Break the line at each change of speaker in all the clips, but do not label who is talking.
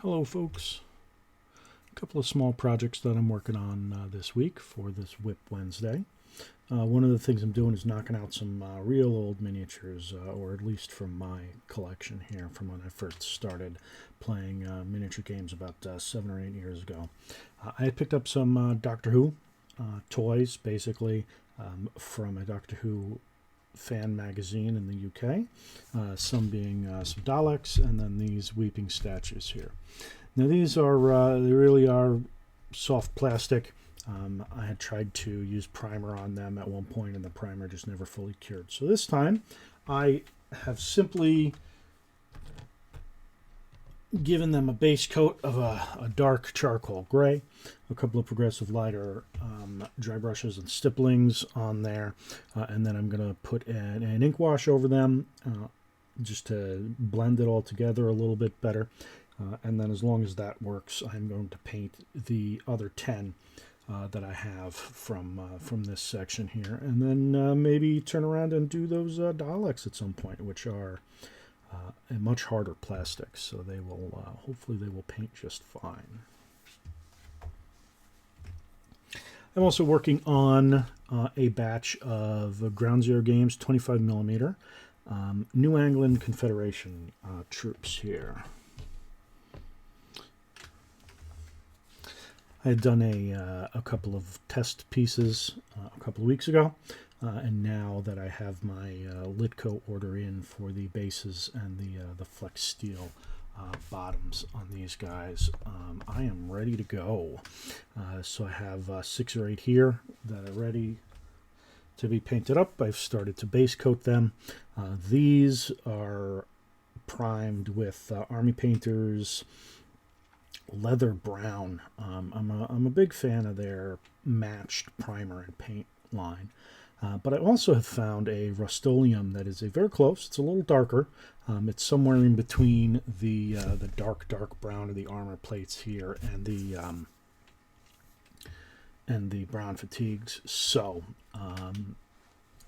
Hello folks, a couple of small projects that I'm working on this week for this Wip Wednesday. One of the things I'm doing is knocking out some real old miniatures, or at least from my collection here from when I first started playing miniature games about 7 or 8 years ago. I had picked up some Doctor Who toys, basically, from a Doctor Who fan magazine in the UK, some being some Daleks, and then these weeping statues here. Now these are, they really are soft plastic. I had tried to use primer on them at one point and the primer just never fully cured. So this time I have simply given them a base coat of a dark charcoal gray, a couple of progressive lighter dry brushes and stipplings on there, and then I'm going to put an ink wash over them just to blend it all together a little bit better. And then as long as that works, I'm going to paint the other 10 that I have from this section here, and then maybe turn around and do those Daleks at some point, which are a much harder plastic, so they will hopefully they will paint just fine. I'm also working on a batch of Ground Zero Games 25mm New England Confederation troops here. I had done a couple of test pieces a couple of weeks ago, and now that I have my Litco order in for the bases and the flex steel bottoms on these guys, I am ready to go. So I have 6 or 8 here that are ready to be painted up. I've started to base coat them. These are primed with Army Painter's leather brown. I'm a big fan of their matched primer and paint line, but I also have found a Rust-Oleum that is very close. It's a little darker. It's somewhere in between the dark brown of the armor plates here and the brown fatigues. So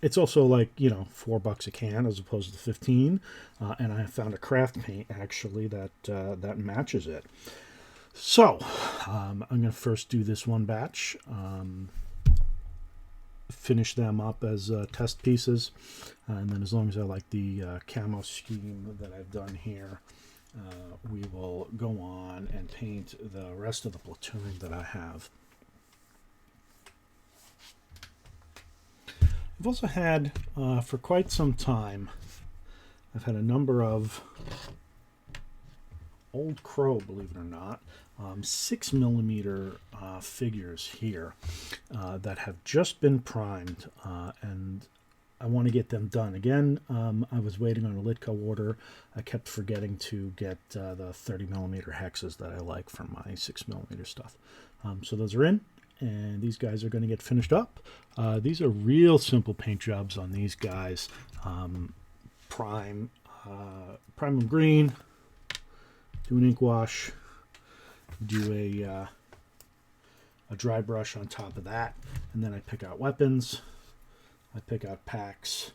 it's also like, you know, $4 a can as opposed to 15, and I found a craft paint actually that matches it. So, I'm going to first do this one batch, finish them up as test pieces, and then as long as I like the camo scheme that I've done here, we will go on and paint the rest of the platoon that I have. I've also had, for quite some time, I've had a number of Old Crow, believe it or not, 6mm figures here that have just been primed, and I want to get them done. Again, I was waiting on a Litco order. I kept forgetting to get the 30mm hexes that I like for my 6mm stuff. So those are in, and these guys are going to get finished up. These are real simple paint jobs on these guys. Prime them green, do an ink wash, do a dry brush on top of that, and then I pick out weapons, I pick out packs,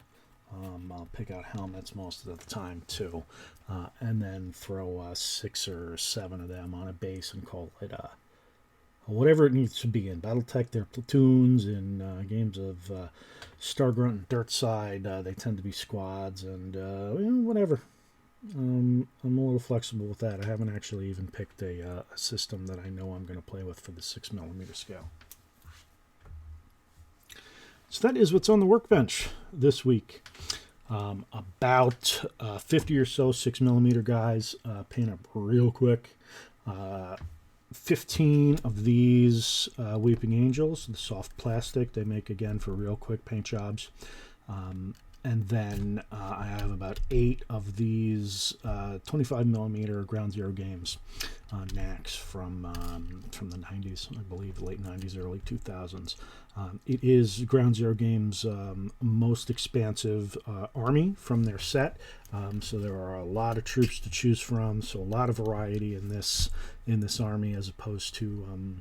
I'll pick out helmets most of the time too, and then throw 6 or 7 of them on a base and call it whatever it needs to be. In Battletech, they're platoons. In games of Stargrunt and Dirtside, they tend to be squads, and whatever. I'm a little flexible with that. I haven't actually even picked a system that I know I'm going to play with for the 6mm scale. So that is what's on the workbench this week. About 50 or so 6mm guys, paint up real quick. 15 of these Weeping Angels, the soft plastic they make again for real quick paint jobs. And then I have about 8 of these 25mm Ground Zero Games NACs from the 90s, I believe, late 90s, early 2000s. It is Ground Zero Games' most expansive army from their set, so there are a lot of troops to choose from. So a lot of variety in this army, as opposed to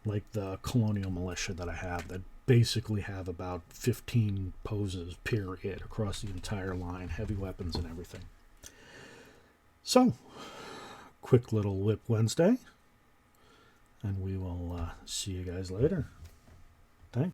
like the Colonial Militia that I have that basically have about 15 poses, period, across the entire line, heavy weapons and everything. So, quick little Wip Wednesday, and we will see you guys later.